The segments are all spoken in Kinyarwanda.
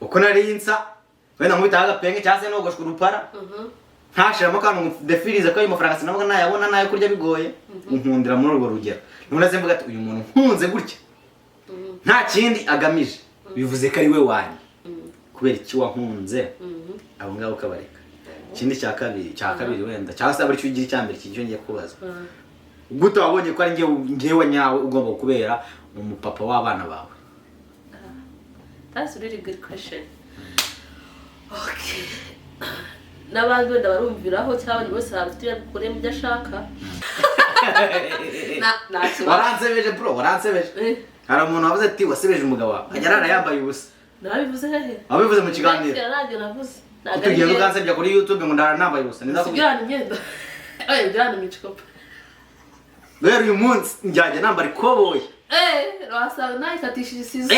uko nari insa wenda nkubita agapenge cyase no goshwa urupara ntashiramo kantu defirize ko ayo mafaranga sinabwo nayabona nayo kurya bigoye nkundira muri urwo rugero none se mvuga ati uyu muntu nkunze gutya nta kindi agamije bivuze ko ari we wanyu kubera iki wankunze abo ngabo kabareka ikindi cya kabiri wenda cyangwa se abari cyo ugira icyambere kijyo ngiye kubaza gute wabonye ko ari ngewe nyawe ugomba kubera umupapa w'abana bawe? That's a really good question. Okay. N'abandi wenda barumviraho cyangwa bose bafite kure mu byashaka. Waransebeje bro, waransebeje. Hari umuntu wavuze ati wasebeje umugabo wawe. Arara yambaye ubusa. Nabivuze hehe? Abivuze mu kiganiro. Radio navuze. Tugiye ukansebya kuri YouTube ngo ndara nambaye ubusa. Ndakubwira ngenda. Njyana michikopa. Rero uyu munsi njyaje nambara ikoboyi. Wasanga nayikatishije isizo.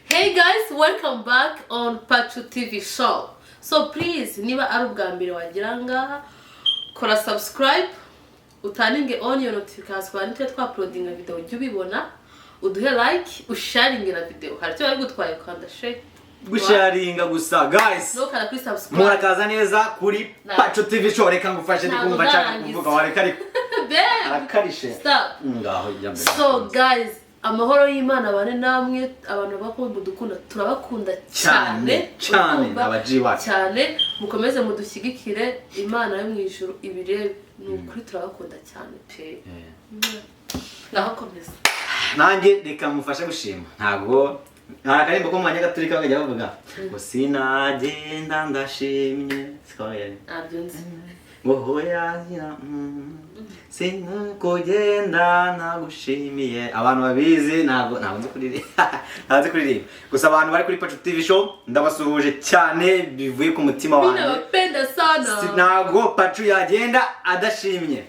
Hey guys, welcome back on Pachu TV show. So please, niba ari ubwa mbere wagira ngaha, kora subscribe, utaninge on your notifications kwa nitwe twa uploading video ujye ubibona, uduhe like, usharinge na video. Hari cyo ari gutwaye kwanda share. Gusharinga gusa guys. No kara kuri subscribe. Murakaza neza kuri Pachu TV show, reka ngufashe ndikumva cyane kuvuga wareka ariko. Arakarishe. Stop. Ngaho ijya mbere. So guys, amahoro y'Imana bane namwe abantu bakunda dukunda turabakunda cyane abaji wacu cyane mukomeze mudushyigikire Imana yo mu ijuru ibire n'ukuri turabakunda cyane pe naho komeza nanjye reka mufashe gushima ntago akarimbo ko mwanya gaturika bakajya bavuga ngo sinagenda ndashimye sikoye abyunze hoya sinakugenda nagushimiye abantu babizi ntago nzi kuririmba gusa abantu bari kuri Pachu TV show ndabasuhuje cyane bivuye ku mutima wanjye ndabapenda sana ntago Pachu yagenda adashimye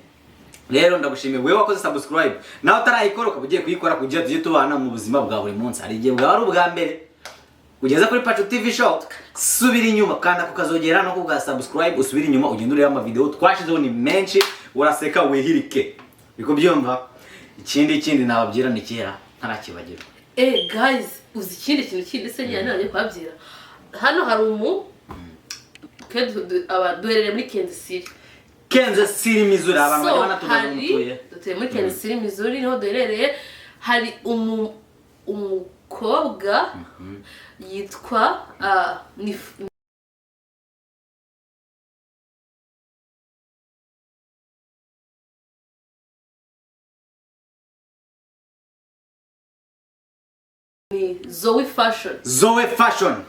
rero ndagushimiye wewe wakoze subscribe nawe utarayikora ukabugiye kuyikora kugira tujye tubana mu buzima bwa buri munsi hari igihe bwa ari ubwa mbere ugeze kuri Pachu TV show subira inyuma kanda kukazogera no kuga subscribe usubira inyuma ugende ureba ama video twashizeho ni menshi uraseka wehirike biko byumva ikindi nababwira ni kera ntarakibagira guys uzi ikindi kintu se nyane naje kwabyira hano hari duherere muri Kansas City Missouri abantu bari banatubaza umutuye dutuye muri Kansas City Missouri niho duherereye hari umukobwa yitwa Zoe Fashion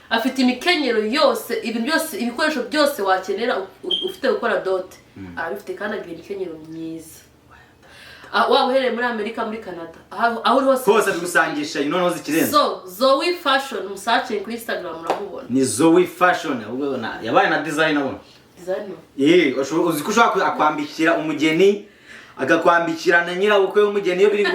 afite imikenyero yose ibikoresho byose wakenera ufite gukora dote arabifite kandi agira imikenyero myiza waba uhereye muri Amerika muri Canada aho hose tugusangisha noneho zikirenze Zoe Fashion musace kuri Instagram urabubona ni Zoe Fashion ahubwo yabaye na design abona uzi ko ushaka akwambikira umugeni agakwambikira na nyirabukwe w'umugeni iyo biri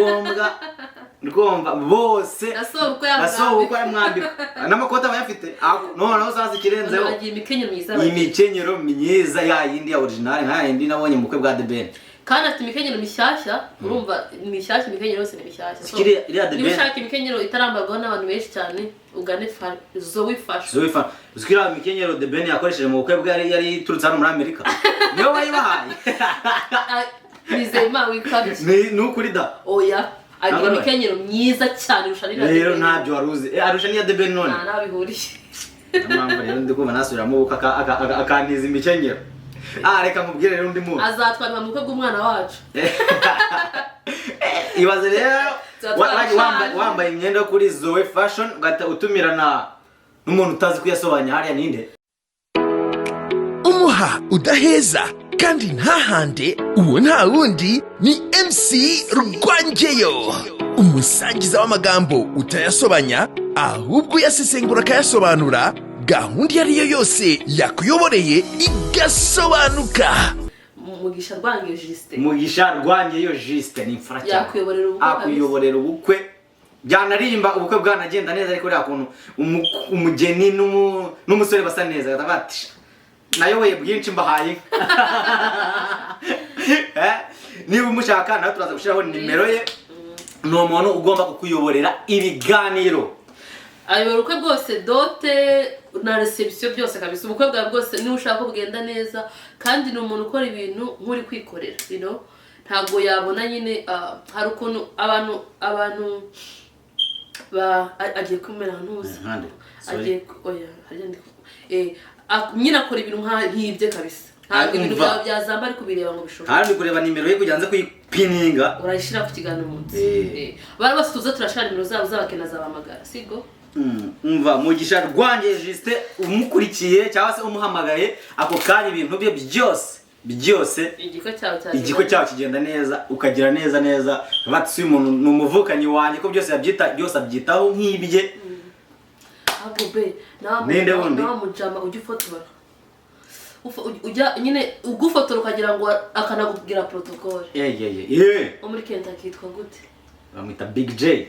ngombwa bose basohoka mwambika n'amakota bayafite noneho sazi kirenzeho imikenyero myiza ya yindi ya original nka yindi nabonye mu kwe bwa The Ben kandi afite imikenyero mishyashya urumva mishyashya imikenyero yose ni mishyashya niba ushaka imikenyero itarambarwaho n'abantu benshi cyane ugane Zoe Fashion uzikira imikenyero The Ben yakoresheje mu bukwe bwa yari turutse hano muri Amerika niyo bayibahaye nizema wikabye ni ukuri da oya agira imikenyero myiza cyane rushanira rero ntabyo waruzi arusha niya The Ben none nabihuriye namamba rero ndikubona nasubiramo akantiza imikenyero reka mubwire rero undi muntu azatwarwa mu bukwe bw'umwana wacu ibaze rero wambaye imyenda kuri Zoe Fashion ugata utumirana n'umuntu utazi kuyasobanya hariya ninde umuha udaheza kandi ntahande uwo nta wundi ni MC Rwangeyo umusangiza w'amagambo utayasobanya ahubwo yasesengura akayasobanura gahunda iyo ariyo yose yakuyoboreye igasobanuka Mugisha Rwangeyo Juste ni imfura cyane akuyoborera ubukwe byanarimba ubukwe bwanagenda neza ariko rya kuntu umugeni n'umusore basa neza bati nayoboye bwinshi mbahaye niba umushaka nawe turaza gushiraho nimero ye ni umuntu ugomba kukuyoborera ibiganiro ayobora ubukwe bwose dote na reception byose kabisa ubukwe bwawe bwose niba ushaka bugenda neza kandi ni umuntu ukora ibintu nk'uri kwikorera ntabwo yabona nyine hari ukuntu abantu agiye kumera ntuzi agiye nyine akora ibintu nk'ibye kabisa ntabwo ibintu byawe byazamba ariko bireba ngo bishoboke kandi kureba nimero ye kugira ngo kuyipininga urayishyira ku kiganiro umunsi bari bose tuza turashaka nimero zabo z'abakena zabahamagara sibwo umva mugisha rwanjye Juste umukurikiye cyangwa se umuhamagaye ako kanya ibintu bye byose igiko cyawe kigenda neza ukagira neza bati umuntu ni umuvukanyi wanjye ko byose abyitaho nk'ibye agobe namujama ujya ufotora ujya nyine ugufotora ukagira ngo akanakubwira protocol muri Kentucky yitwa gute bamwita Big J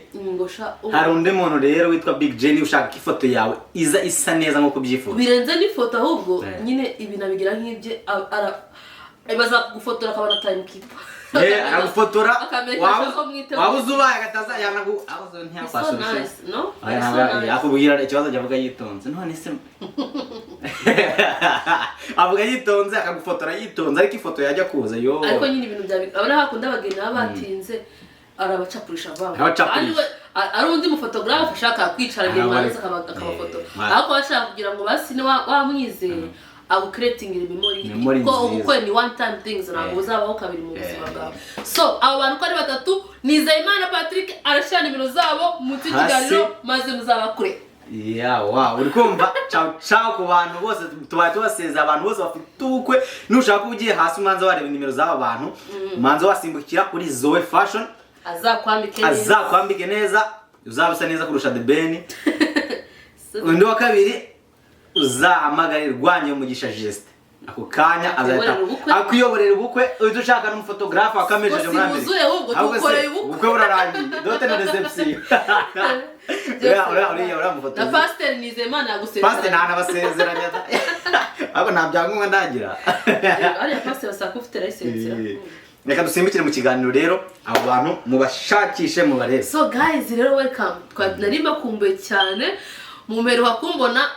hari undi muntu rero witwa Big J ni ushaka ifoto yawe isa neza nkuko byifuza birenze n'ifoto ahubwo nyine ibintu abigira nk'ibye baza kugufotora akabona time keeper aragufotora wabuze ubaye agataza yanagu akubwira ikibazo avuga yitonze none se avuga yitonze akagufotora yitonze ariko ifoto yajya kuza ariko nyine ibintu abana hakunda abageni batinze arabacapurisha vanga ari undi mufotographe ashaka kwicara igihe mwanze akabafotora ariko ashaka kugira ngo basine wamwizeye creating memory ko ubukwe ni one time things ntabwo uzabaho kabiri mu buzima bwawe so abo bantu ko ari batatu Nizeyimana Patrick arashira nimero zabo mu kiganiro maze muzabakure uri kumva ciao ku bantu bose tubaye tubaseza abantu bose bafite ubukwe nushaka ugiye hasi umanza wareba nimero z'aba bantu umanza wasimbukira kuri Zoe Fashion azakwambike neza uzabisa neza kurusha The Ben undi wa kabiri uzahamagara rwanye mugisha Juste ako kanya azahita akuyoborera ubukwe uhita ushaka n'umufotografe wakamejeje muri Amerika ubukwe burarangiye dote na reception uriya mufotografe na pastor Nizeyimana yagusezeranya pastor ntanabasezeranya ariko nta byangombwa ndagira ariya pastor asaka ufite license reka dusimbukire mu kiganiro rero abo bantu mubashakishe mubarebe so guys rero welcome nari bakumbuye cyane mu mpero hakumbona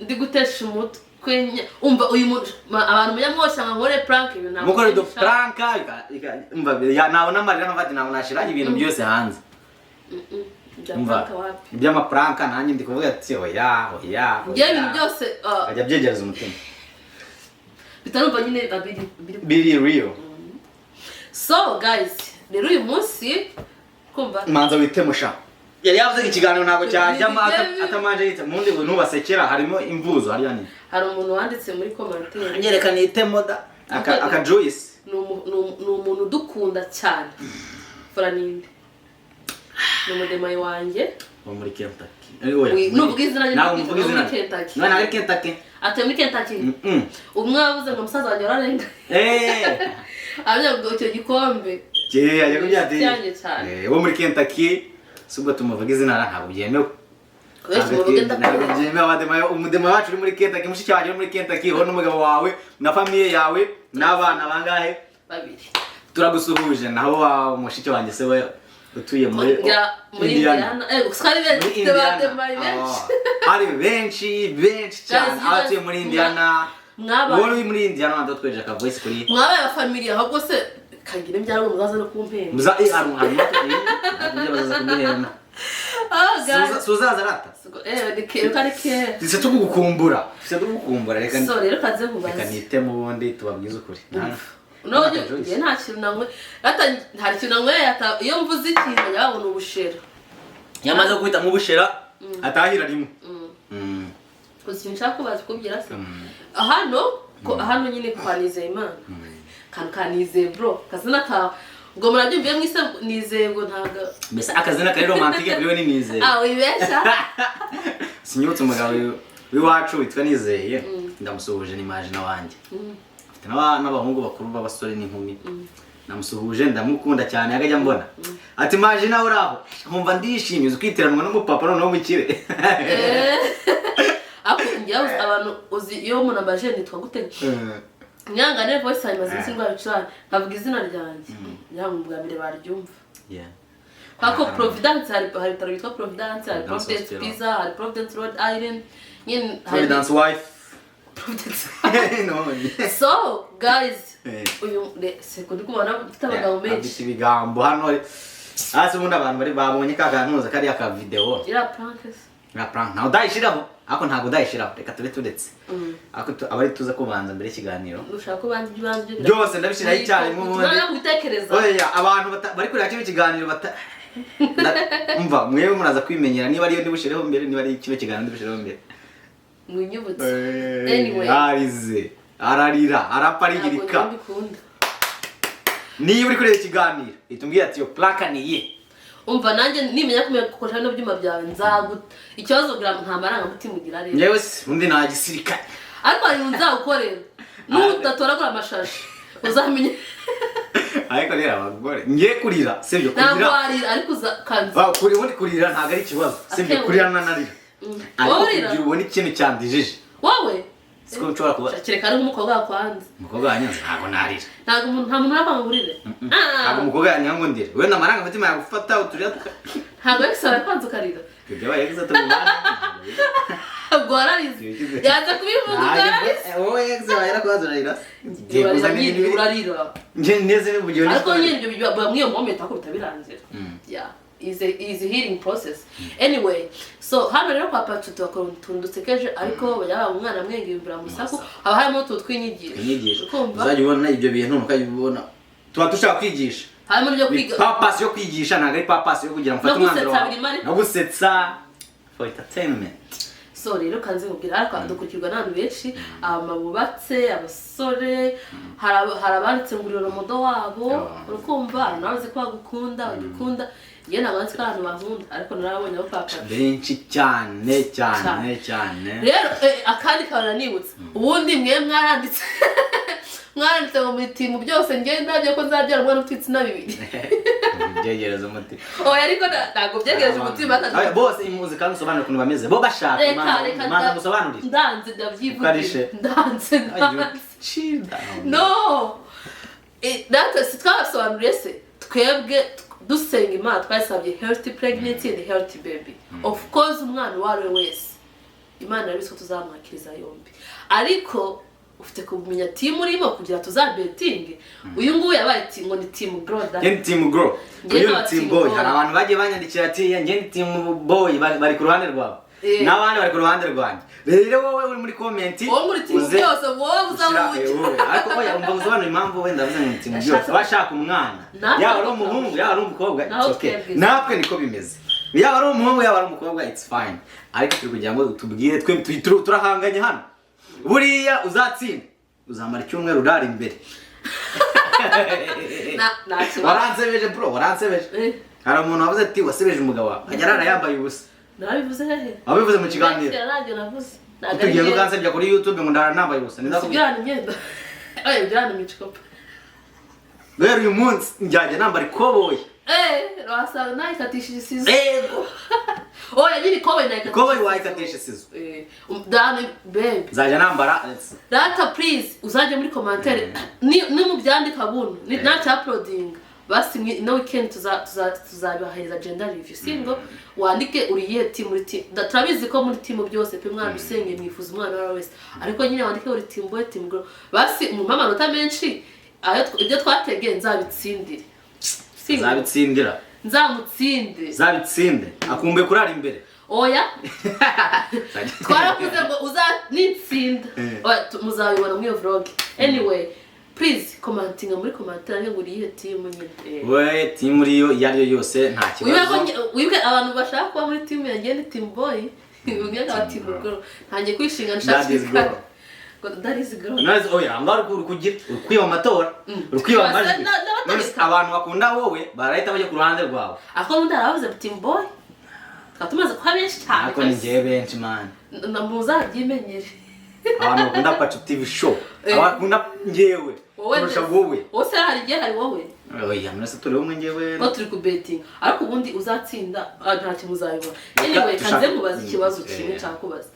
ndi gutesha umutwe umva uyu muntu abantu mujya mwosha nkore prank ibintu ntabwo mukore do prank umva nabona amarira nkafati ntabwo nashira ibintu byose hanze umva iby'ama prank nanjye ndi kuvuga ati oya ibintu byose ajya byegereza umutima bitarumva nyine biri real so guys rero uyu munsi kumva manza witemusha yari yavuze ikiganiro ntabwo cyajyamo atamanje yita mundi ngo nubasekera harimo imvuzo hariya ni hari umuntu wanditse muri commentaire nyereka nite moda aka Joyce ni umuntu dukunda cyane Franinde ni umudemayi wanjye wo muri Kentucky n'ubwizina nawe muvugizina none ari Kentucky ate muri Kentucky umwe wavuze ngo musaza wanjye ararenga abyo icyo gikombe ajya kubyateye wo muri Kentucky subwo tumuvuga izina ntabwo byemewe umudema wacu uri muri Kentucky mushiki wacu uri muri Kentucky ho n'umugabo wawe na famille yawe n'abana bangahe babiri turagusuhuje naho wa mushiki wanjye se we utuye muri Indiana ari benshi cyane abatuye muri Indiana wowe muri Indiana ndo tweje ka voice kuri mwabaye ya family ahubwo se kagire byaro muzaza no kumpemba muza ari bazaza kumpemba suzaza rata Tise tukukumbura reka so rero kaze kubaza reka nite mu bundi tubabwiza ukuri none nta kintu namwe nta kintu namwe iyo mvuze ikintu yabona ubushera yamaze kwita mu bushera atahira rimwe kuzinshaka kubaza kubyira se hano nyine kwa Nizeyimana kanize bro kazina ka ngo murabyumviye mwise Nizeye ngo ntaga mbese akazina kari romantique kuri we ni Nizeye wibesha sinyutse umugabo wiwacu witwa Nizeye ndamusuhuje ni imagine wanjye afite n'abahungu bakuru b'abasore n'inkumi namusuhuje ndamukunda cyane akajya mbona ati maje nawe uraho nkumva ndishimye ukitiranwa n'umupapa noneho mukire ako njyawe abantu uzi iyo umuntu ambaje nitwa gute nyangane voice time azinsi ndwa bicana nkavuga izina ryanjye nyangu bwa mbere baryumva kwako Providence hari bitaro bitwa Providence hari Providence Pizza hari Providence Rhode Island Providence wife no so guys uyu sekundi kubona tutabaga menshi ibigambo hano hasi ubundi abantu bari babonye kagantuza kari aka video prank nawe udayishiraho ako ntago udayishiraho reka tube tudetse ako abari tuza kubanza mbere ikiganiro ushaka kubanza ibanze byose ndabishiraho cyane mu bundi none gutekereza oya abantu bari kurira cyo ikiganiro umva mwewe muraza kwimenyera niba ariyo ndibushireho mbere niba ari kino kiganiro ndibushireho mbere mwinyubutse anyway arize ararira araparigirika niba uri kureba ikiganiro itumbwiye ati yo plaka niye umva nanjye nimenya kumenya no byuma byawe nzaguta ikibazo gram nta maranga mutima ugira rero yewe undi nta gisirikare ariko ari nzagukorera n'utatoragura amashashi uzamenye ariko rero abagore ngiye kurira sibyo kurira ntabwo arira ariko uzakanze kuri ubundi kurira ntabwo ari ikibazo sibyo kurira nanarira ariko kugira ubone ikintu cyandijije wowe siko nshobora kuba kereka ari umukobwa wakwanze umukobwa wanyanze ntabwo narira ntabwo nta muntu urabangurire ntabwo umukobwa yanyango ndire we namaranga mutima yagufata uturiya ntabwo yisaba kwanze ukarira ibyo baye gize tumubana Guararize yaza kubivuga guararize wowe yagize bayira kwaza urarira urarira nje neze n'ubugiye ariko nyine ibyo bamwiyo moment ako bitabiranzira is a healing process anyway so hano rero kwa Pachu tuwakontundusekeje ariko yaba umwana mwenge imbira musaku haba harimo twinyigisho uzajya ubona ibyo bintu ukayibona tuba dushaka kwigisha harimo byo kwiga purpose yo kwigisha ntago ari purpose yo kugira mfate umwanzuro no gusetsa for entertainment so rero kanze mubwira ariko dukurikirwa n'abantu benshi amabubatse abasore hari abanditse nguriro modo wabo urukumva nawe ko bagukunda udukunda ye nabanze ko abantu bankunda ariko narabonye aho papa benshi cyane rero akandi kabana nibutse ubundi mwe mwaranditse ngo mutimu byose ngenda byo ko nzabyara umwana utwitse na bibiri byegereza umutima oya ariko ntago byegereje umutima kandi bose imuzi kandi usobanura ukuntu bameze bo bashaka manza gusobanurira ndanze ndavyivugira ndanze no natwe sitwabasobanuriye se twebwe dusenga Imana twasabye healthy pregnancy and healthy baby of course umwana wari wese Imana yabise ko tuzamwakiriza yombi ariko ufite kumenya team urimo kugira tuzabetinge uyu nguyu yabaye ngo ni team grow team grow uyu team boy hari abantu bagiye banyandikira ati nge ni team boy bari ku ruhande rwawe n'abandi bari ku ruhande rwanjye rero wowe uri muri comment wowe muri team byose wowe uzamuye ariko oya umva usobanura impamvu wenda ndavuze ngo team byose bashaka umwana yaba ari umuhungu yaba ari umukobwa it's okay napwe niko bimeze yaba ari umuhungu yaba ari umukobwa it's fine ariko turi kugira ngo tubwire twe turahanganye hano buriya uzatsinda uzamara icyumweru urari imbere waransebeje bro waransebeje hari umuntu wavuze ati wasebeje umugabo wawe ajya arara yambaye ubusa nabivuze hehe wabivuze mu kiganiro tugiye tukansebya kuri YouTube ngo ndara nambaye ubusa ndakubwira imyenda byana michikopa rero uyu munsi njyaje nambara ikoboyi rwasa nayikatishije isizo oya nyiri ikoboyi wayikatisha isizo dani babe nzajya nambara data please uzaje muri commentaire ni mu byandika buno na uploading basi no weekend tuzabahereza gender review singo wandike uriye team muri team turabizi ko muri team byose pe mwana usenge mwifuza umwana wawe wese ariko nyine wandike uri team boy team girl basi mu mamanota menshi ayo ibyo twategeye nzabitsindire zabitsindira nzamutsinde akumbe kurara imbere oya twaravuze ngo uzanitsinda muzabibona muri vlog anyway please commenting muri commentaire ngo uriye team nyine we team uriyo yari yose nta kibazo wibuke abantu bashaka kuba muri team yanjye ni team boy ubwiye ka team girl ntangiye kwishinga nshaka that is girl nazo oya ngari kugira ukwiba amatora ukwiba amajwi abantu bakunda wowe barahita bajya ku ruhande rwawe ako ndaravuze team boy katumaze kwa benshi cyane ako ngiye benshi man namuza byimenyere abantu bakunda Pachu TV show abakunda ngewe kurusha wowe wose hari igihe hari wowe oya mwese turi umwe ngewe no turi kubetinga ariko ubundi uzatsinda nta kintu uzayibona anyway kanze mubaza ikibazo kimwe cyakubaza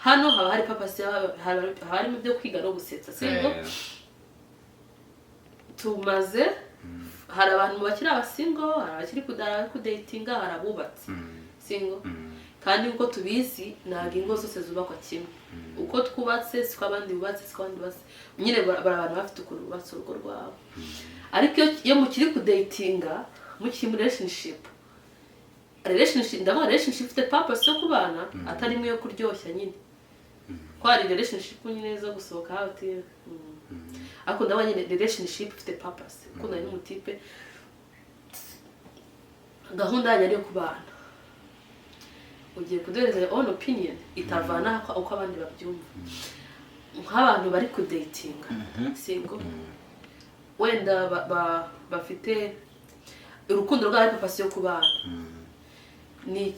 hano haba hari papasi harimo ibyo kwiga no gusetsa sibyo tumaze hari abantu bakiri abasingo hari abakiri kudatinga hari abubatse singo kandi uko tubizi ntabwo ingo zose zubakwa kimwe uko twubatse siko abandi bubatse siko abandi base nyine bari abantu bafite ukuntu bubatse urugo rwabo ariko iyo mukiri kudatinga mukiri muri relationship ndavuga relationship ifite purpose yo kubana atari imwe yo kuryoshya nyine ko hari relationship nyine zo gusohoka hati ariko ndabona nyine relationship ifite purpose ukundana n'umutipe gahunda yanyu ari yo kubana ugiye kuduhereza own opinion itavana uko abandi babyumva nk'abantu bari kudatinga singo wenda bafite urukundo rw'ari purpose yo kubana ni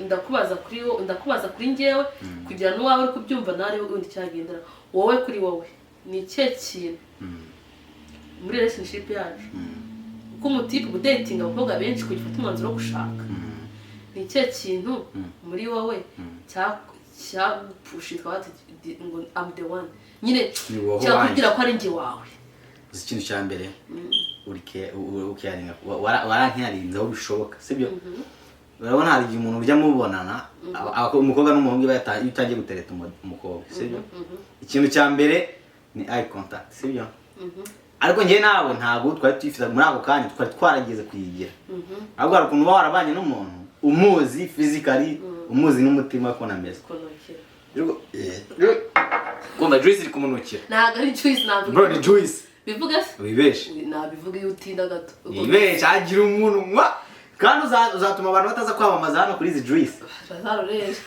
ndakubaza kuri njyewe kugira n'uwawe uri kubyumva nawe undi cyagendera wowe kuri wowe ni ikihe kintu muri relationship yacu uko umutipe udatinga abakobwa benshi kugifata umwanzuro wo gushaka ni ikihe kintu muri wowe cyagupushitwa ngo I'm the one nyine cyakubwira ko ari njye wawe uzi ikintu cya mbere ukiyaringa warankiyarinze aho bishoboka sibyo urabona hari igihe umuntu ujya mubonana umukobwa n'umuhungu utangiye gutereta umukobwa sibyo ikintu cya mbere ni eye contact sibyo ariko njye nawe ntabwo twari twifuza muri ako kanya twari twarageze kuyigira ahubwo hari ukuntu uba warabanye n'umuntu umuzi physically umuzi n'umutima ko nameze kumva Joyce iri kumunukira ntabwo ari Joyce ntabwo bro ni Joyce bivuga se wibeshe nabivuga iyo utinda gato wibeshe agira umuntu kandi uzatuma abantu bataza kwamamaza hano kuri izi Joyce bazaroreje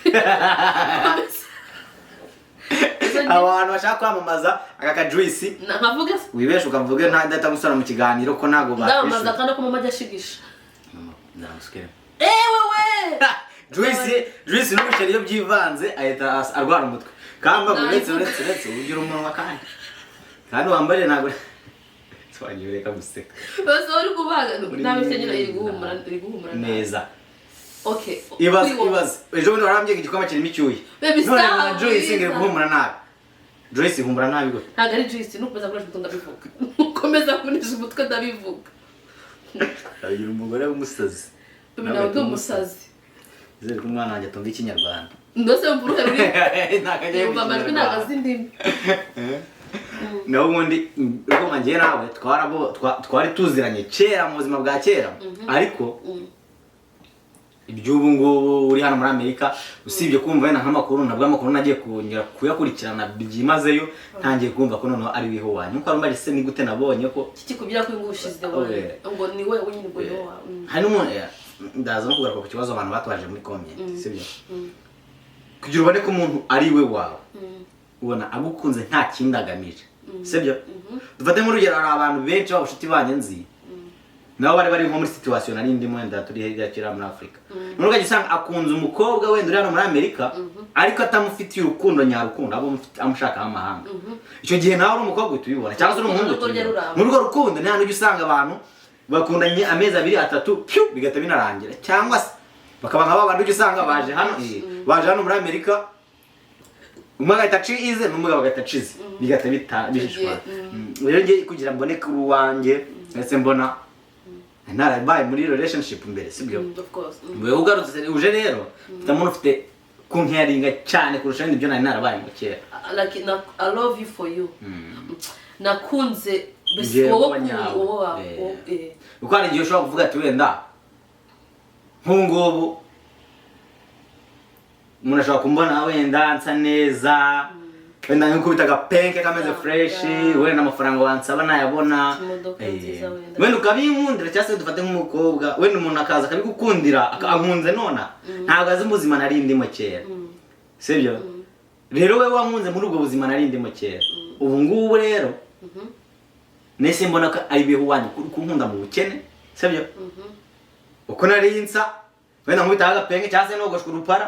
abantu bashaka kwamamaza aka Joyce nkavuga se wibeshe ukavuga nta data gusana mu kiganiro ko ntago ndamaza kandi ko mama ajashigisha ndamuskere we Joyce n'ubusheri iyo byivanze ahita arwara umutwe kamba uretse ugira umunwa kandi wambaye ntago twagiye reka guseka bose uri kubaga nabise nyine iri guhumura neza okay ibaze ejo bundi warambye igikoma kirimo icyuye none Joyce ngere guhumura nabi Joyce humura nabi gute ntago ari Joyce nukomeza kunesha umutwe ndabivuga ukomeza kunesha umutwe ndabivuga agira umugore w'umusazi nawe ndi umusazi zere ko umwana wanjye atumva ikinyarwanda ndose mvuruhe ruri ntakajye yumva amajwi nagazi ndimi naho ubundi uko mangiye nawe twari tuziranye kera mu buzima bwa kera ariko iby'ubu ngubu uri hano muri Amerika usibye kumva wenda nk'amakuru nabwo amakuru nagiye kuyakurikirana byimazeyo ntangiye kumva ko noneho ari wiho wanyu nkuko arumva se ni gute nabonye ko kikubwira ko ingushize wowe ngo ni we nyine ngo yo hari n'umuntu ndaza no kugaruka ku kibazo abantu batwaje muri comment sibyo kugira ubone ko umuntu ari we wawe ubona agukunze nta kindi agamije sibyo dufate nk'urugero hari abantu benshi b'abashuti banjye nzi nabo bari nko muri situation ari ndimo wenda turi hirya kira muri Afrika none ugajya usanga akunze umukobwa wenda uri hano muri Amerika ariko atamufitiye urukundo nyarukundo abo amushaka amahanga icyo gihe nawe uri umukobwa utubibona cyangwa se uri umuhungu muri urwo rukundo nta n'ujya usanga abantu bakundanye amezi 2-3 bigata binarangira cyangwa se bakaba nk'aba bantu ujya usanga baje hano muri Amerika umwe agahita acize n'umugabo agahita acize bigata bishishwa rero ngiye kugira mbone kuri wanjye ese mbona narabaye muri relationship mbere sibyo of course wewe ugarutse uje rero utamuntu ufite kunkiyaringa cyane kurusha ibyo nari narabaye mu kera like I love you for you nakunze bese wowe uko ari igihe ushobora kuvuga ati wenda nk'ubungubu umuntu ashobora kumbona wenda nsa neza wenda nk'ukubita agapenke kameze fresh wenda amafaranga wansaba nayabona wenda ukabinkundira cyangwa se dufate nk'umukobwa wenda umuntu akaza akabigukundira akankunze nona ntabwo azi ubuzima nari ndimo kera sibyo rero we wankunze muri ubwo buzima nari ndimo kera ubu ngubu rero nese mbona ko ari biho wanyu kunkunda mu bukene sibyo uko nari nsa wenda nkubita agapenke cyangwa se nogoshwe urupara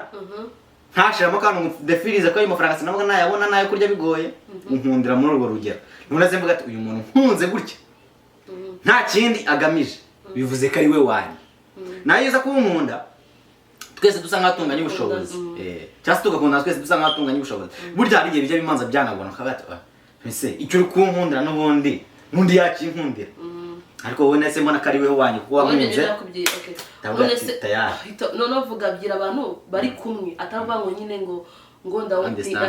ntashiramo kantu defiriza ko ayo mafaranga sinabwo nayabona nayo kurya bigoye unkundira muri urwo rugero none se mvuga ati uyu muntu nkunze gutya nta kindi agamije bivuze ko ari we wanyu nayo uza kunkunda twese dusa nk'atunganya ubushobozi cyangwa tugakunda twese dusa nk'atunganya ubushobozi burya hari igihe bijya bimanza byanagona kabati ese icyo uri kunkundira n'ubundi n'undi yakinkundira ariko wowe nese mbona ko ari we wanyu kuko wamunze none vuga byira abantu bari kumwe atavuga ngo nyine ngo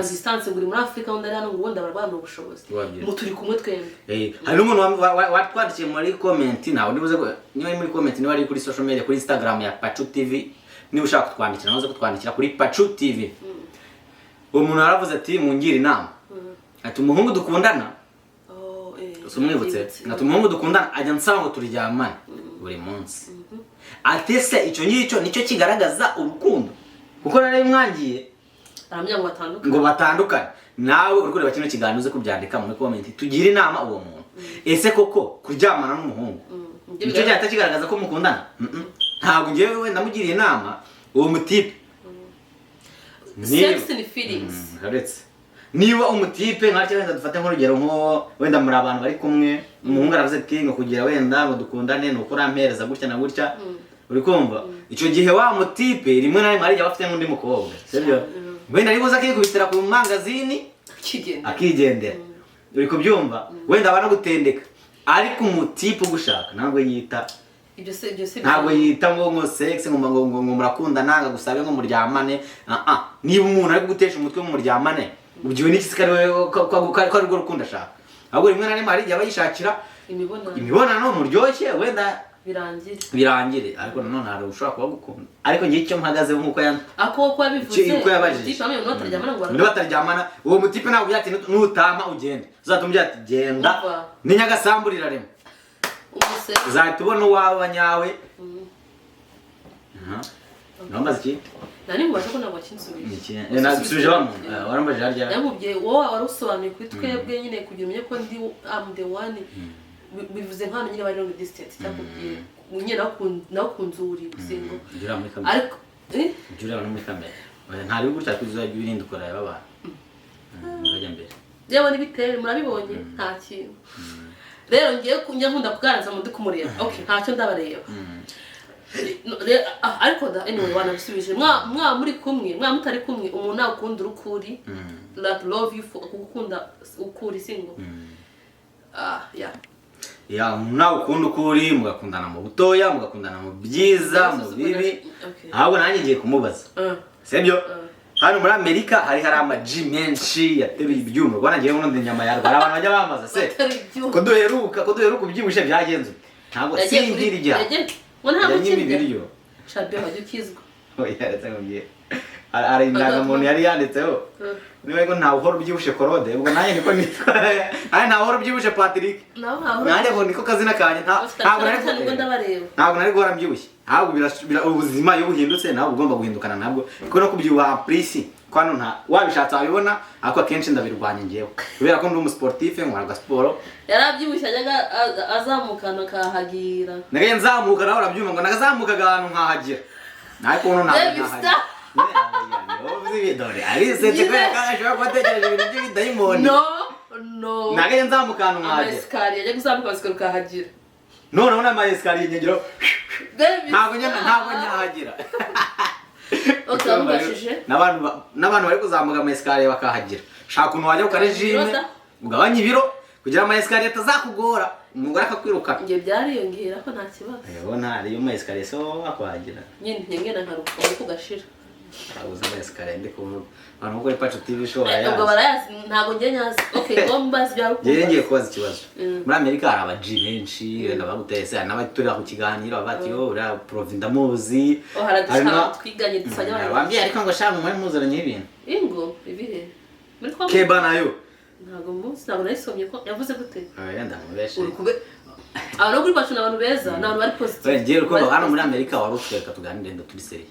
distance nguri muri Afrika undi ari hano ngo ndabarwana ubushobozi muturi kumwe twembe hari n'umuntu watwandikiye muri comment nawe ndibuze niba muri comment niba ari kuri social media kuri Instagram ya Pachu TV niba ushaka kutwandikira nawe kutwandikira kuri Pachu TV uwo muntu aravuze ati mungire inama ati umuhungu dukundana umwibutse ati umuhungu dukundana ajya nsaba ngo turyamane buri munsi ati se icyo ngicyo nicyo kigaragaza urukundo kuko nari mwangiye aramya ngo batandukane nawe uri kureba kino kiganiro uze kubyandika muri comment tugira inama uwo muntu ese koko kuryamana n'umuhungu nicyo cyahita kigaragaza ko mukundana ntabwo ngewe ndamugiriye inama uwo mutipe sex and feelings niba umutipe nka wenda dufate nk'urugero nko wenda muri abantu bari kumwe umuhungu aravuze ati ngo kugira wenda ngo dukundane nuko urampereza gutya na gutya uri kumva icyo gihe wa mutipe rimwe na rimwe ari afite n'undi mukobwa sibyo wenda ari buza akikubitira ku mangazini akigendera uri kubyumva wenda abana gutendeka ariko umutipe ugushaka ntabwo yita ntabwo yita ngo sex ngo murakundana ngo gusabe ngo muryamane niba umuntu ari gutesha umutwe mu muryamane ugiye n'iki sikari ko ari rwo rukundo ashaka ahubwo rimwe na rimwe hari igihe abayishakira imibonano muryoshye wenda birangire ariko nanone hari ushobora kuba gukunda ariko ngiye icyo mpagazeho nk'uko ako yabivuze uko yabajije muri bataryamana uwo mutipe ntabwo byati nutama ugende uzatuma ati genda ni nyagasamburira rimwe uzahita ubona uwawe nyawe nambaza iki nani mubaje ko ntabwo kinsubije nasubije warambaje harya yamubye wowe warusobanuye kuri twebwe nyine kugira umenye ko ndi am the one bivuze nk'ahantu nyine bari long distance cyakubwiye nyine nawe kunzuri gusengo ariko jura muri kamera ntari gutya kuzajya ubirinda ukora y'abana ngajya mbere yewe nibitera murabibonye nta kintu rero ngiye kunya nkunda kuganza mu ndikumureba okay ntacyo ndabareba ariko anyway wanabisubije mwa muri kumwe mwa mutari kumwe umuntu akunda urukuri love you for gukunda ukuri singo nawe ukunda ukuri mugakundana mu butoya mugakundana mu byiza mu bibi ahubwo nanjye ngiye kumubaza sibyo hano muri Amerika hari amaji menshi yateruye ibyuma ubona ngiye n'undi nyama yarwa abantu bajya bamaza se ko duheruka ubyibushe byagenze ntabwo singira ijya ibiryo shabe hajukizwa yaretse ngiye ari indangamuntu yari yanditseho niba ngo ntawe uhora ubyibushe Korode ubwo nanjye niko nitwa ntawe uhora ubyibushe Patrick nanjye ngo niko kazina kanje ntabwo nari guhora mbyibushye ahubwo ubuzima iyo buhindutse nawe ugomba guhindukana nabwo kuko no kubyubaha prisi kwano nta wabishatse wabibona ariko akenshi ndabirwanya ngewe kubera ko ndi umusportif nkora siporo yarabyibushye ajyaga azamukana kahagira nagaye nzamuka nawe urabyumva ngo nagazamukaga ahantu nkahagira ariko uno ntahagira dore ari sete ko yakashobora kubatekereje ibintu by'ibidayimoni no nagaye nzamuka ahantu nkahagira amasikariye ajya kuzamuka amasikariye ukahagira noneho n'amasikariye nyegero ntabwo nyahagira n'abantu bari kuzamuka amasikariye bakahagira shaka ukuntu wajya ku regime ugabanya ibiro kugira amasikariye atazakugora umugore akakwirukana ngiye byariyongera ko nta kibazo yego ntariyo amasikariye so wakwagira nyine ngena nkaruka uri kugashira abuze amasikariye ndi kuvuga abantu kuri Pachu TV show ubwo barayazi ntago ngiye nyazi okay gombazi byarukundo ngiye kubaza ikibazo muri Amerika hari abaji benshi wenda bagutese n'abaturira ku kiganiro bati yo ura provinda muzi harimo twiganye dusanya abambye ariko ngo shaka muri muzaranye ibintu ingo ibihe muri kwa keba nayo ntago muzi ntago narisomye ko yavuze gute wenda mubeshe abantu kuri Pachu n'abantu beza n'abantu bari positive ngiye ruko hano muri Amerika warutweka tuganire ndo turi seri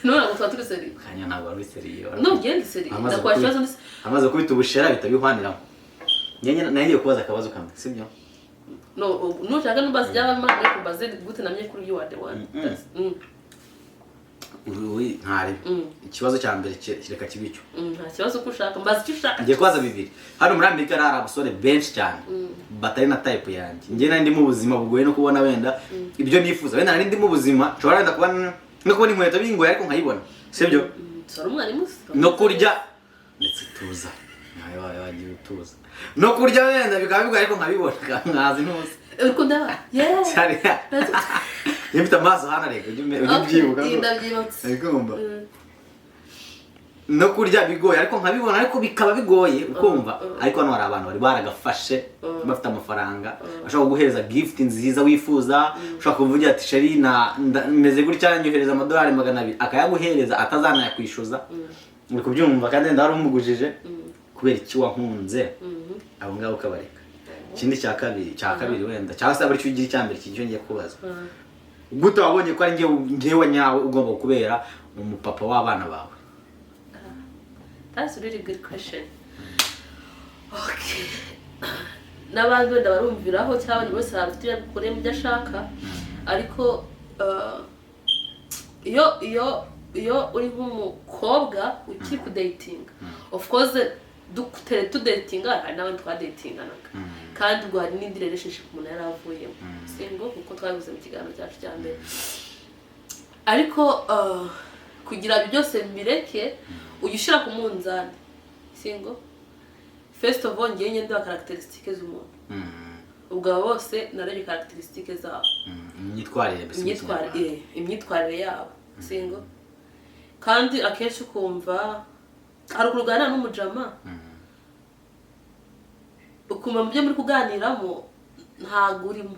none ngo turi seri kanya ntabwo ari seri no ngende seri ndakwashaza amaze kubita ubushera bitabihwaniramo ngiye kubaza akabazo kamwe sibyo no chaka nubazi jaba mama kumbaze gute namye kuri you are the one uri ntari ikibazo cya mbere kireka kibicyo nta kibazo ko ushaka mbaza icyo ushaka ngiye kwaza bibiri hano muri Amerika hari abasore benshi cyane batari na type yanjye njye nari ndi mu buzima bugoye no kubona wenda ibyo nifuza wenda nari ndi mu buzima nshobora wenda kubona no kubona inkweto bingoye ariko nkayibona sibyo sora umwarimu no kurya ndetse tuza nawe wagiye utuza no kurya wenda bikaba bigoye ariko nkabibona nkazi ntuzi uriko ndaba cyari Yifite amaso hano reka ujye ndabyibutse ngomba no kurya bigoye ariko nkabibona ariko bikaba bigoye ukumva ariko hano hari abantu bari baragafashe bafite amafaranga bashobora guhereza gift nziza wifuza ushobora kuvugira ati sheri meze gutya nyohereza amadolari 200 akayaguhereza atazanayakwishyuza uri kubyumva kandi ndari umugujije kubera iki wankunze abo ngabo ukabareka ikindi cya kabiri wenda cyangwa se abari cyo ugira icyambere kijyo ngiye kubaza gute wabonye ko ari ngewe nyawe ugomba kubera umupapa w'abana bawe? That's a really good question. Okay. N'abantu wenda barumviraho cyangwa buri wese arafite gukora mu byo ashaka ariko iyo uri nk'umukobwa ukiri ku dating of course dutere tu datinga hari n'abandi twa datinganaga kandi ubwo hari n'indi relationship umuntu yari avuyemo singo kuko twabivuze mu kiganiro cyacu cya mbere ariko kugira byose mbireke uyishira ku munzani singo first of all ngiye ndeba characteristics z'umuntu ubwo bose narebye characteristics zabo imyitwarire yabo singo kandi akenshi ukumva ari kuganira n'umujama ukumva mu byo muri kuganiramo ntago urimo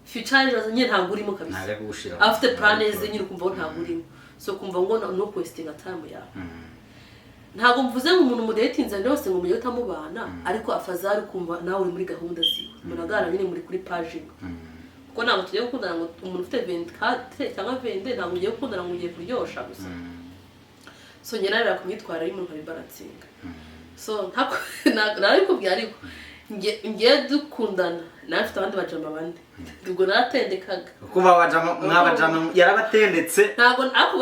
future nyine ntago urimo kabisa afite plans nyine ukumva ntago urimo so kumva ngo no wasting time yawe ntago mvuze ngo umuntu mudatinze ndose ngo mujye utamubana ariko afazari kumva nawe uri muri gahunda ziwe muragana nyine muri kuri page kuko ntabwo tugiye gukundana ngo umuntu ufite 24 cyangwa 20 ntabwo ugiye gukundana ngo ugiye kuryosha gusa so njye narira kumwitwara y'umuntu kabibaratsinga so ntako narabikubwiye ariko ngiye dukundana nafite abandi bajama bande ubwo naratendekaga kuba mwabajama yarabatendetse ntago ako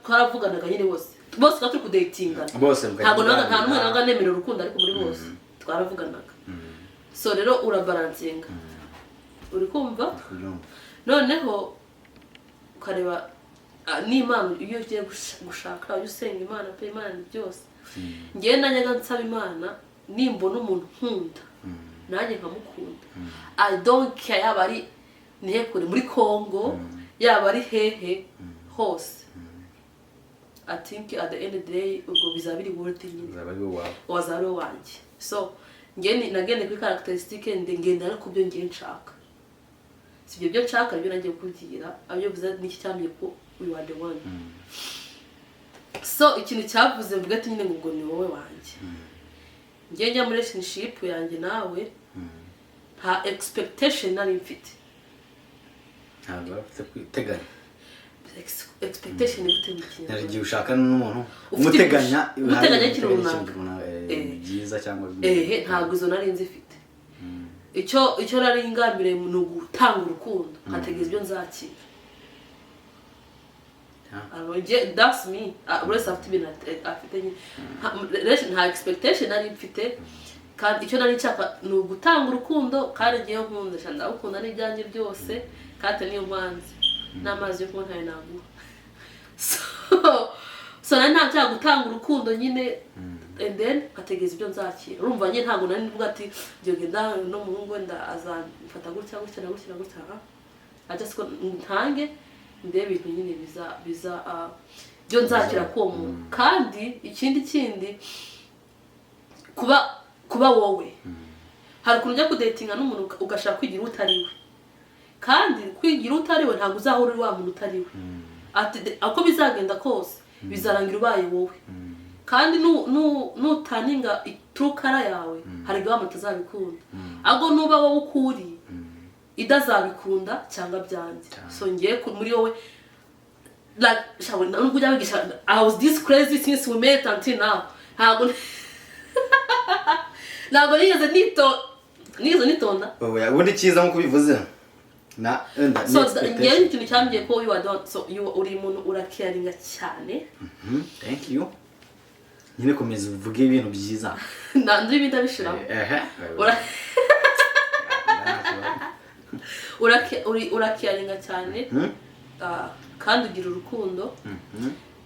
baravuganaga nyine bose turi ku datingana ntago nta numwe naga nemera urukundo ariko muri bose twaravuganaga so rero urabalansinga uri kumva noneho ukareba n'Imana iyo ugiye gushaka uyu usenga Imana pe Imana ni byose ngiye nanyaga nsaba Imana nimbona umuntu nkunda nanjye nkamukunda I don't care yaba ari nekure muri Congo yaba ari hehe hose I think at the end of the day ubwo bizabiri worth nyine wazaro wanjye so ngiye nagende kuri characteristic ngenda no kubyo ngiye nshaka sibyo byo nshaka byo nagiye kugira abyo biza n'iki cyamye ko we are the one so ikintu cyavuze mvuga ati nyine ngo ni wowe wanjye ngiye njya muri relationship yanjye nawe nta expectation nari mfite ntabwo afite kwiteganya expectation y'ubutegetsi nari ushaka n'umuntu umuteganya ikintu runaka byiza cyangwa ntabwo izo nari nzifite icyo nari ingambire ni ugutanga urukundo nkategeza ibyo nzakira that's me uretse afite ibintu afite nta expectation nari mfite kandi icyo nari nshaka ni ugutanga urukundo kandi ngiye nkunda ndagukunda n'ibyanjye byose kandi niyo mpanze n'amazi yo kunywa ntayo naguha so nari nta gutanga urukundo nyine and then nkategeza ibyo nzakira urumva nyine ntabwo nari mvuga ati ngiye genda no muhungu wenda azamfata gutya gutya na gutya na gutya ajya siko ntange ndebe ibintu nyine biza byo nzakira ko muntu kandi ikindi kuba wowe hari kunjya kudatinga n'umuntu ugashaka kwigira utariwe kandi kwigira utariwe ntabwo uzahora uri wa muntu utariwe ati ako bizagenda kose bizarangira ubaye wowe kandi nutaninga itrukara yawe hari gwa mutazabikunda ago nuba wowe ukuri idazabikunda cyangwa byanze so ngiye muri wowe like shawe nubwo yabigisha I was this crazy since we met until now ntabwo nigeze nitonda ubundi cyiza nko kubivuze so ngewe ikintu cyambwiye ko uri umuntu uracaringa cyane. Thank you. Nyine komeza uvuge ibintu byiza. Nandi ibintu bishiramo. Uracaringa cyane. Kandi ugira urukundo.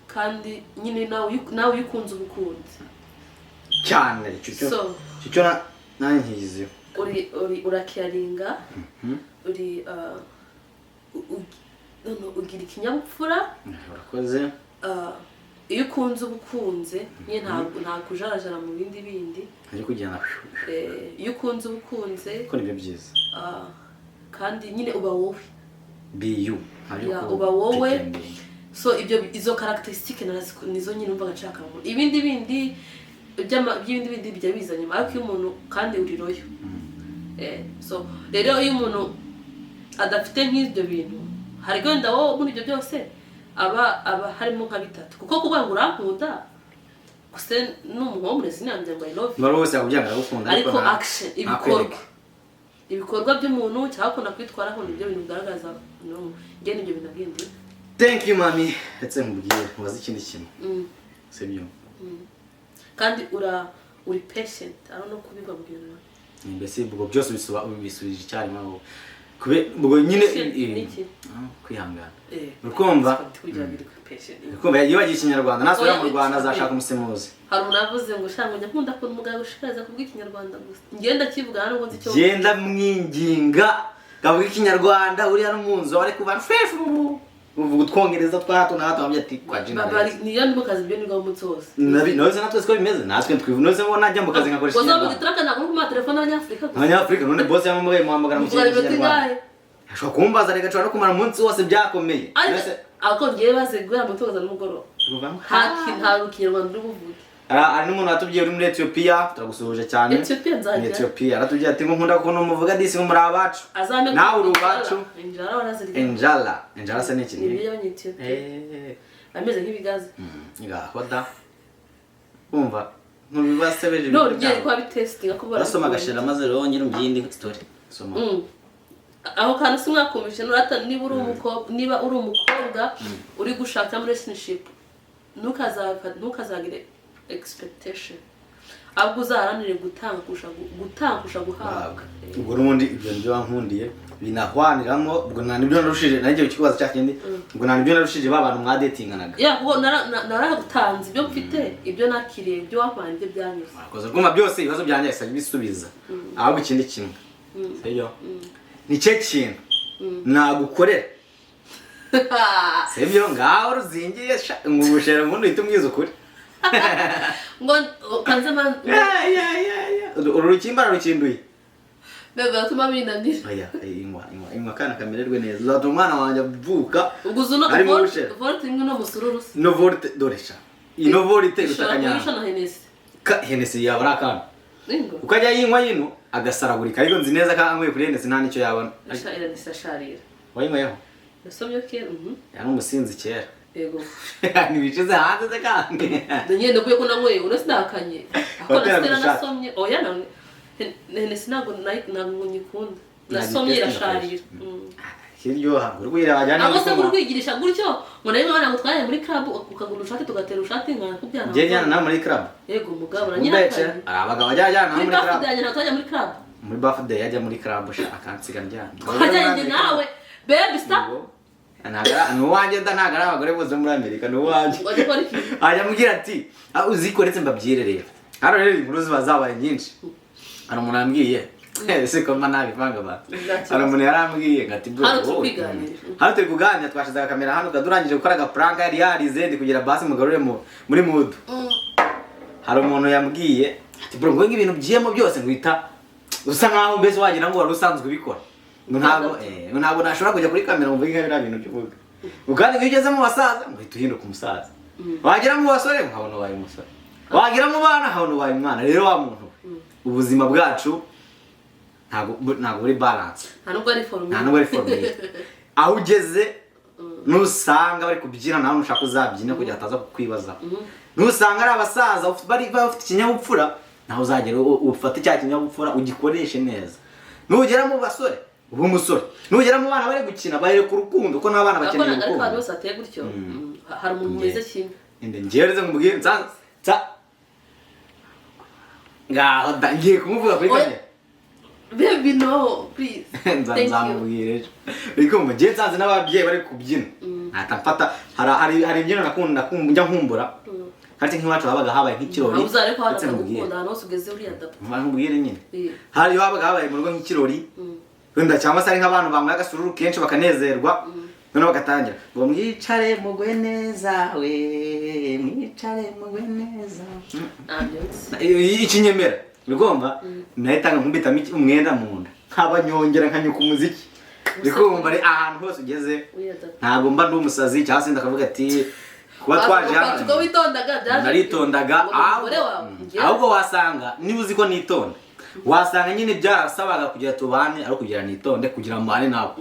Kandi nyine nawe ukunze ubukunzi. Cyane cyo nankize. Uracaringa. Ugira ikinyabupfura. Urakoze. Iyo ukunze ubukunze nyine nta kujarajara mu bindi ari kujyana iyo ukunze ubukunze ko nibyo byiza kandi nyine uba wowe biyu uba wowe so izo characteristic nizo nyine umva gashaka mu ibindi bijya biza nyuma ariko iyo umuntu kandi uri royo so rero iyo umuntu adafite nk'ibyo bintu hari genda wowe muri ibyo byose aba harimo nka bitatu kuko kubanga urankunda gusa n'umuhomure sinambye ngo I love you baro bose yakubyanga gukunda ariko action ibikorwa by'umuntu cyakunda kwitwaraho nibyo bintu bigaragaza no nge nibyo binagende. Thank you mami etse nkubwiye mubaze ikindi kintu sebyo kandi uri patient no kubibabwira mbese ubwo byose bisubije cyari maho ubwo nyine kwihangana urukumva yibagiye ikinyarwanda nasubira mu Rwanda azashaka umusemuzi. Hari unavuze ngo shanga njya nkunda ko umugabo ushikaza kuvuga ikinyarwanda gusa ngenda kivugana n'ubwo nzi cyo genda mwinginga gavuga ikinyarwanda uri hano munzu ari kuva fefu uvuga utwongereza twato na hato ati kwa jina niyo ndimo kazi byo nigwa umunsi wose noze natwe siko bimeze natwe twivunoze ngo najya mu kazi ngakoresha ikinyarwanda bozo bitraka na kuma telefone y'Abanyafrika none boss yamugaye muhamagara mu kinyarwanda ashobora kumbaza reka cyo no kumara umunsi wose byakomeye ako ngiye bazegura mu toza n'umugoro haki nta rukinyarwanda uri buvuge ari n'umuntu watubyiye uri muri Ethiopia turagusuhuje cyane Ethiopia aratubyiye ati ngo nkunda kuno muvuga disi ngo muri abacu nawe uri ubacu Injala se n'iki ni ameze nk'ibigazi hoda umva ntubibasebeje no ngiye kwa bitestinga ko barasoma gashira maze rero ngira umbyindi story soma aho kandi simwakomeje nurata niba uri umukobwa uri gushaka muri relationship ntukazagire expectation ahubwo uzaharanire gutangusha guhabwa ubwo n'ubundi ibyo nibyo wankundiye binahwaniramo ubwo nta nibyo narushije nanjye ikibazo cyakindi ubwo nta nibyo narushije babantu mwa datinganaga kuko naragutanze ibyo mfite ibyo nakiriye ibyo wapanye ibyo byanyuze akoze rwuma byose ibibazo byanjye yasabye bisubiza ahubwo ikindi kimwe seyo nice kintu nagukorera sebyo ngaho ruzingiye ngubushera umuntu itumwiza ukuri ngo kanzema urukimba rukinduye bega tuma binanira ingwa kana kamererwe neza uzatuma umwana wanjye avuka uguzo no volte imwe no musururu no volte doresha ino volte utakanya Henesi yabara kana ukajya yinywa yino agasaragurika ariko nzi neza ka anyweye kuri Henesi nta nicyo yabona ashira disasharira wayinyweho nasomye kera yari umusinzi kera yego nibikize hanze se kandi ndanye ndakuye ko nanyweye unasidakanye ako nasitera nasomye oya none Henesi nago nyikunda nasomye irasharira kiryoha urwira bajyana abo se kurwigirisha gutyo ngo nayo mwana gutwaye muri club ukagura ushati tugatera ushati nkana kubyana je nyana na muri club yego mugabo na nyina abagabo bajyana muri club muri club muri birthday yajya muri club akansiga njyana hajyanye nawe baby stop anagara nuwanje ndanagara abagore bose muri Amerika nuwanje ajya mugira ati uzikoretse mbabyirerera haro rero inkuru zibazabaye nyinshi ari umuntu ambwiye ese ko manabi vanga ba ari umuntu yarambwiye ngati bwo hano turi kuganira twashize kamera hano kadurangije gukora ga prank yari yarize kugira basi mugarure muri mood hari umuntu yambwiye ati bro ngo ibintu byemo byose ngwita usa nkaho mbese wagira ngo wari usanzwe ubikora ntabwo nashobora kujya kuri kamera mvuga ibintu bintu by'uvuga ukandi ngigeze mu basaza ngo tuhinduka umusaza wagira mu basore nkabona waye umusore wagira mu bana nkabona waye umwana rero wa muntu ubuzima bwacu ntabwo buri balance nta nubwo ari formule aho ugeze nusanga bari kubyina nawe nushaka uzabyina kugira ataza kukwibaza nusanga ari abasaza bari bafite ikinyabupfura naho uzagera ufate cya kinyabupfura ugikoreshe neza nugera mu basore ubu umusore nugera mu bana bari gukina bahera ku rukundo ko n'abana bakeneye ariko urukundo abantu bose ateye gutyo hari umuntu mwiza kimwe ngereze nkubwire nsa ngaho ngiye kumuvuga kuri kamera baby no please nzamubwire ejo ariko mu gihe nsanze n'ababyeyi bari kubyina ntata mfata hari imbyino nakunda njya nkumbura kandi nk'iwacu habaga habaye nk'ikirori uzare ko hano gukunda hano ugeze uriya data nkubwire nyine hari habaga habaye mu rugo nk'ikirori wenda cyangwa se ari nk'abantu bambaye agasururu kenshi bakanezerwa noneho bagatangira ngo mwicare mugwe neza we mwicare mugwe neza ikinyemera bigomba nahitanga nkubitamo umwenda mu nda nkabanyongera nkanyuka umuziki bikumva ari ahantu hose ugeze ntabwo mba ndi umusazi cyangwa se ndakavuga ati kuba twaje hano naritondaga ahubwo wasanga niba uzi ko nitonda wasanga nyine byarasabaga kugira tubane ari kugira nitonde kugira ngo mbane nawe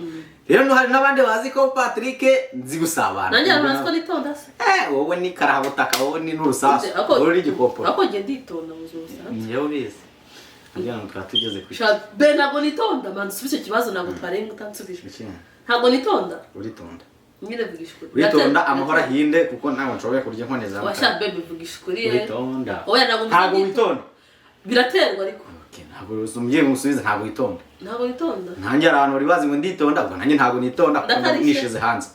rero hari n'abandi bazi ko Patrick nzi gusabana nanjye ntazi ko nitonda se wowe ni karahabutaka wowe ni n'urusasu wowe uri igikoporo ako ngiye nditonda mu buzima busanzwe njyewe ubizi kugira ngo twatugeze ku be ntabwo nitonda man subize ikibazo ntabwo twarenga utansubije ntabwo nitonda uritonda nyine vugisha ukuri uritonda amahora hinde kuko ntabwo nshoboye kurya nkoneza washaka bebe vugisha ukuri uritonda oya ntabwo witonda biraterwa ariko ntabwo ugiye musubiza ntabwo witonda ntabwo nitonda nanjye hari abantu bari bazi ngo nditonda ubwo nanjye ntabwo nitonda kuko nishize hanze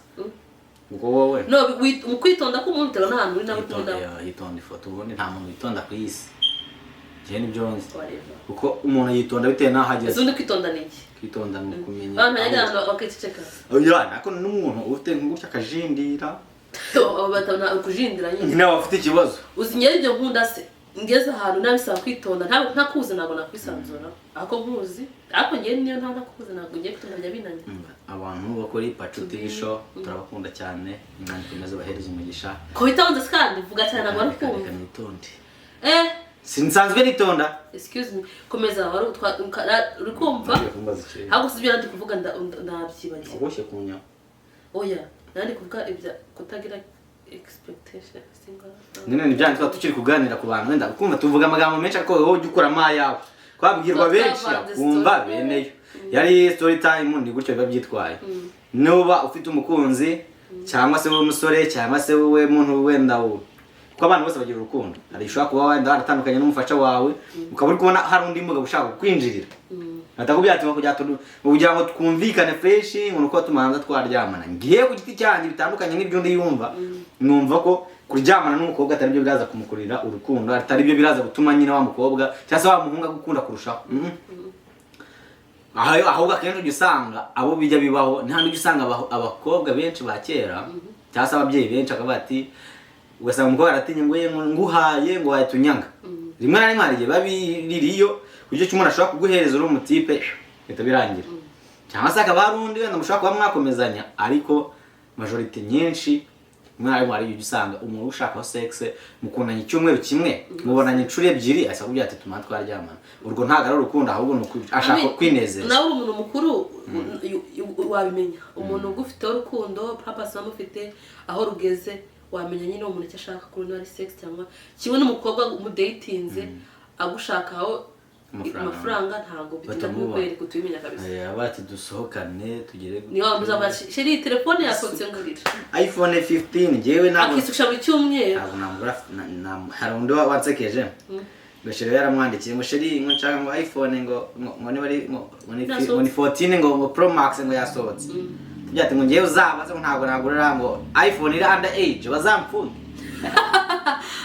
ubwo wowe no mu kwitonda k'umuntu utera n'ahantu uri nawe utonda yitonda ifoto ubundi nta muntu witonda ku isi njye nibyo nzi kuko umuntu yitonda bitewe n'aho ageze uzundi kwitonda ni iki kwitonda ni ukumenya abantu bajya ahantu bakiceceka oya nako n'umuntu ufite nk'utya akajindira batabona kujindira nyine nawe afite ikibazo uzi nyeri ibyo nkunda se ngeze ahantu nabisaba kwitonda ntakuzi ntabwo nakwisanzura ako nkuzi ariko njye niyo ntakuzi ntabwo ngiye kwitonda njya binanye abantu bakora Pacu TV show turabakunda cyane imana ikomeze bahereza umugisha ko bitonze kandi vuga cyane ntabwo ari kumva nitonde sinsanzwe nitonda excuse me komeza wari uri kumva ahubwo sibyo nandi kuvuga ndabyibagiye uboshye kunya oya nandi kuvuga ibya kutagira expectation none ni byanditse tukiri kuganira ku bantu wenda kumva tuvuga amagambo menshi ariko wowe ujya ukora amayawe kwabwirwa benshi kumva beneyo yari story time ni gutyo biba byitwaye nuba ufite umukunzi cyangwa se wowe umusore cyangwa se wowe muntu wenda wowe ko abantu bose bagira urukundo hari ushaka kuba wenda waratandukanye n'umufasha wawe ukaba uri kubona hari undi mugabo ushaka kwinjirira atakubwira ati kugira ngo twumvikane fresh ngo uko tumanza twaryamana ngiye ku giti cyanjye bitandukanye n'ibyo ndi yumva numva ko kuryamana n'umukobwa atari byo biraza kumukurira urukundo atari byo biraza gutuma nyine wa mukobwa cyangwa se wa muhunga gukunda kurushaho ahubwo akenshi ujya usanga abo bijya bibaho ntihandi ujya usanga abakobwa benshi ba kera cyangwa se ababyeyi benshi akavuga ati ugasanga umukobwa aratinye ngo nguhaye ngo waye tunyanga rimwe na rimwe hari igihe babiririyo kuburyo umuntu ashobora kuguhereza uri umutipe bihita birangira cyangwa se akaba hari undi wenda mushobora kuba mwakomezanya ariko majorite nyinshi rimwe na rimwe hari igihe usanga umuntu ushakaho sexe mukundanye icyumweru kimwe mubonanye inshuro ebyiri ahita akubwira ati tuma twaryamana urwo ntabwo ari urukundo ahubwo ni ashaka kwinezeza nawe umuntu mukuru wabimenya umuntu ugufiteho urukundo papa se amufite aho rugeze wamenya nyine umuntu icyo ashaka kuri no ari sex cyangwa kimwe n'umukobwa umudatinze agushakaho amafaranga ntabwo bitinda kukwereka utubimenya kabisa bati dusohokane tugere ni wa muza bashi sheri telefone yakotse ngurira iPhone 15 jewe nabo akisukisha mu cyumweru ntabwo nambura hari undi wansekeje Bashiri yaramwandikiye ngo sheri ngo nshaka ngo iPhone ngo ni bari ngo ni 14 ngo Pro Max ngo yasohotse byate ngo ngiye uzabaze ngo ntabwo nagurira ngo iPhone iri under age bazamfunga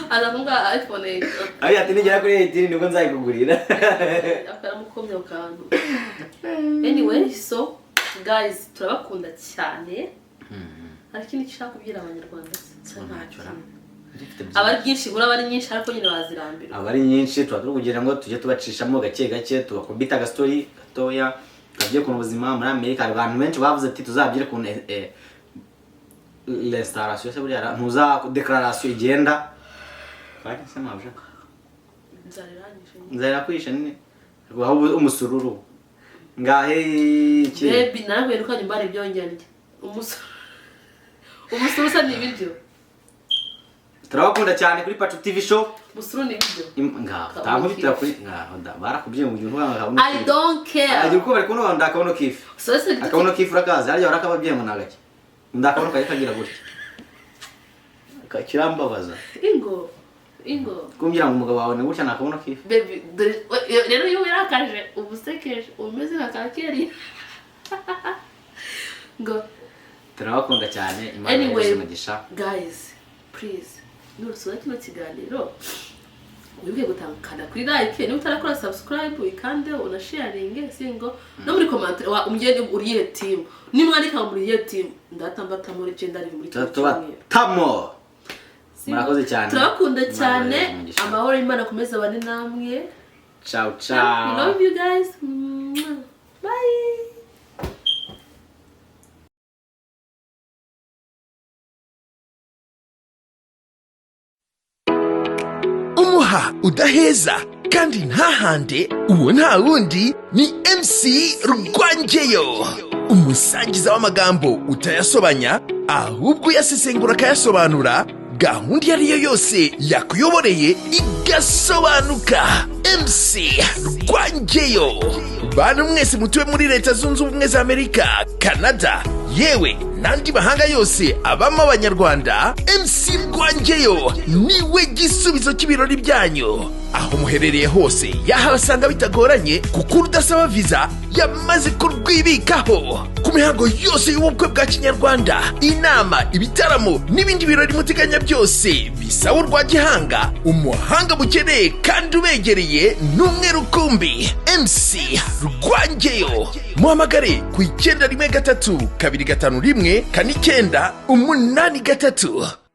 azafunga iPhone 8 abi ati nigera kuri 18 nibwo nzayikugurira akara mukomye ukantu anyway so guys turabakunda cyane hari ikindi gishaka kubyira abanyarwanda ntacyo abari byinshi bura bari nyinshi ariko nyine bazirambira abari nyinshi tuba turi kugira ngo tujye tubacishamo gake gake tubakubita aga story gatoya tugiye ku buzima muri Amerika abantu benshi bavuze ati tuzabyire ku restauration se buriya ntuza declaration igenda kandi se mabuje nzarira kwisha nini aho umusururu ngahe iki baby nawe rukanye mbare byongera umusuru usa n'ibiryo turabakunda cyane kuri Pacu TV show. Busuru ni video. Ngaho tankubitira kuri ngaho barakubye mu bintu nk'aho. I don't care. Agira uko bari kuno ndakabono kifi. Akabono kifi rakaza ari barakababye mu nagake. Ndakabono kagira gutya. Kakirambabaza. Ingo. Kumbira ngo umugabo wawe ni gutya nakabono kifi. Baby, rero iyo wirakaje ubusekeje umeze nka kakeri. Ngo turabakunda cyane Imana y'umugisha. Guys, please nurusura kino kiganiro wibuke gutangana kuri like niba utarakora subscribe wikande una sharing singo no muri comment wa umugende uriye team nimwandika muri ye team ndatambata muri gender muri tamo murakoze cyane turakunda cyane amahoro Imana komeza bane namwe ciao ciao love you guys bye. umuha udaheza kandi ntahande uwo nta wundi ni MC Rwangeyo, umusangiza w'amagambo utayasobanya ahubwo yasesengura akayasobanura. Gahunda iyo ariyo yose yakuyoboreye igasobanuka. MC Rwangeyo, bantu mwese mutuwe muri Leta Zunze Ubumwe za Amerika, Canada, yewe n'andi mahanga yose abamo abanyarwanda, MC Rwangeyo niwe gisubizo cy'ibirori byanyu. Aho muherereye hose yahabasanga bitagoranye kuko udasaba visa yamaze kurwibikaho. Ku mihango yose y'ubukwe bwa kinyarwanda, inama, ibitaramo n'ibindi birori muteganya byose bisaba urwa gihanga, umuhanga mukeneye kandi ubegereye n'umwe rukumbi. MC Rwangeyo, muhamagare ku 913 251 4983.